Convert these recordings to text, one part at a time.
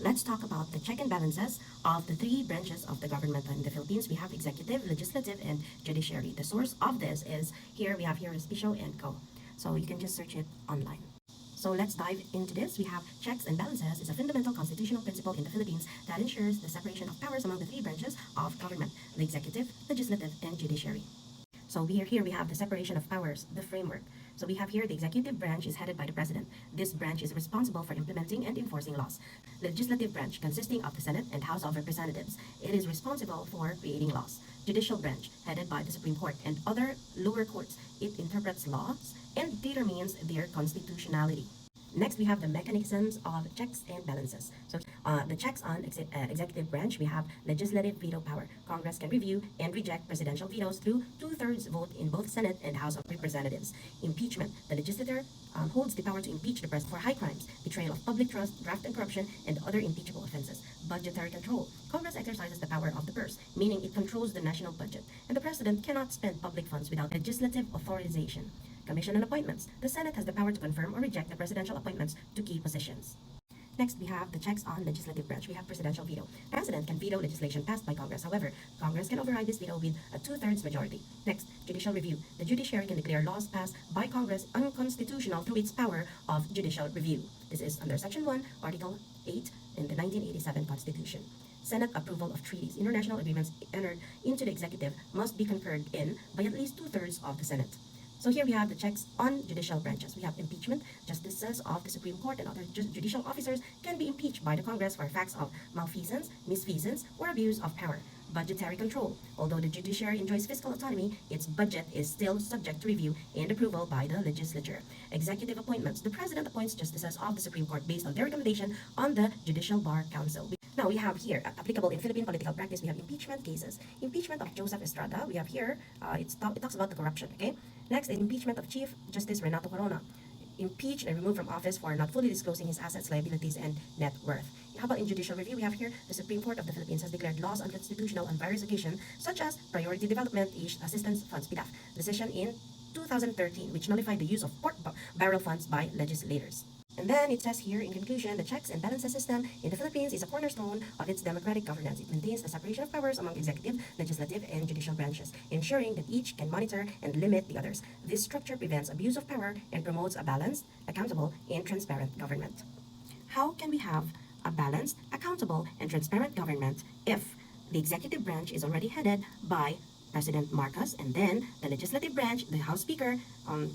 let's talk about the check and balances of the three branches of the government in the Philippines. We have executive, legislative, and judiciary. The source of this is here. We have here is Pisho and Co. So you can just search it online. So let's dive into this. We have checks and balances is a fundamental constitutional principle in the Philippines that ensures the separation of powers among the three branches of government, the executive, legislative, and judiciary. So here we have the separation of powers, the framework. So we have here the executive branch is headed by the president. This branch is responsible for implementing and enforcing laws. The legislative branch, consisting of the Senate and House of Representatives, it is responsible for creating laws. Judicial branch, headed by the Supreme Court and other lower courts, it interprets laws and determines their constitutionality. Next, we have the mechanisms of checks and balances. So the checks on executive branch, we have legislative veto power. Congress can review and reject presidential vetoes through 2/3 vote in both Senate and House of Representatives. Impeachment, the legislature holds the power to impeach the president for high crimes, betrayal of public trust, graft and corruption, and other impeachable offenses. Budgetary control, Congress exercises the power of the purse, meaning it controls the national budget, and the president cannot spend public funds without legislative authorization. Commission on appointments. The Senate has the power to confirm or reject the presidential appointments to key positions. Next, we have the checks on legislative branch. We have presidential veto. President can veto legislation passed by Congress. However, Congress can override this veto with a 2/3 majority. Next, judicial review. The judiciary can declare laws passed by Congress unconstitutional through its power of judicial review. This is under Section 1, Article 8 in the 1987 Constitution. Senate approval of treaties. International agreements entered into the executive must be concurred in by at least 2/3 of the Senate. So here we have the checks on judicial branches. We have impeachment. Justices of the Supreme Court and other judicial officers can be impeached by the Congress for facts of malfeasance, misfeasance, or abuse of power. Budgetary control. Although the judiciary enjoys fiscal autonomy, its budget is still subject to review and approval by the legislature. Executive appointments. The president appoints justices of the Supreme Court based on their recommendation on the Judicial Bar Council. Now we have here, applicable in Philippine political practice, we have impeachment cases. Impeachment of Joseph Estrada, we have here, it talks about the corruption, okay? Next is impeachment of Chief Justice Renato Corona. Impeached and removed from office for not fully disclosing his assets, liabilities, and net worth. How about in judicial review? We have here, the Supreme Court of the Philippines has declared laws unconstitutional on various occasions, such as Priority Development Assistance Funds, PDAF, decision in 2013, which nullified the use of pork barrel funds by legislators. And then it says here, in conclusion, the checks and balances system in the Philippines is a cornerstone of its democratic governance. It maintains the separation of powers among executive, legislative, and judicial branches, ensuring that each can monitor and limit the others. This structure prevents abuse of power and promotes a balanced, accountable, and transparent government. How can we have a balanced, accountable, and transparent government if the executive branch is already headed by President Marcos, and then the legislative branch, the House Speaker,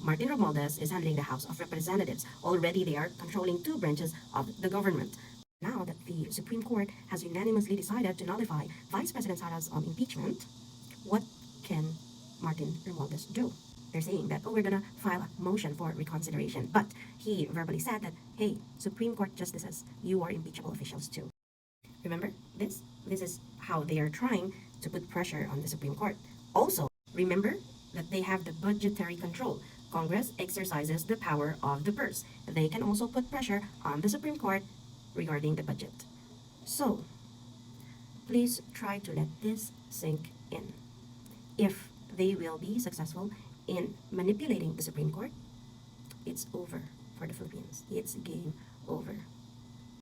Martin Romualdez, is handling the House of Representatives. Already they are controlling two branches of the government. Now that the Supreme Court has unanimously decided to nullify Vice President Sara's impeachment, what can Martin Romualdez do? They're saying that, oh, we're gonna file a motion for reconsideration. But he verbally said that, hey, Supreme Court justices, you are impeachable officials too. Remember this? This is how they are trying to put pressure on the Supreme Court. Also, remember that they have the budgetary control. Congress exercises the power of the purse. They can also put pressure on the Supreme Court regarding the budget. So, please try to let this sink in. If they will be successful in manipulating the Supreme Court, it's over for the Philippines. It's game over.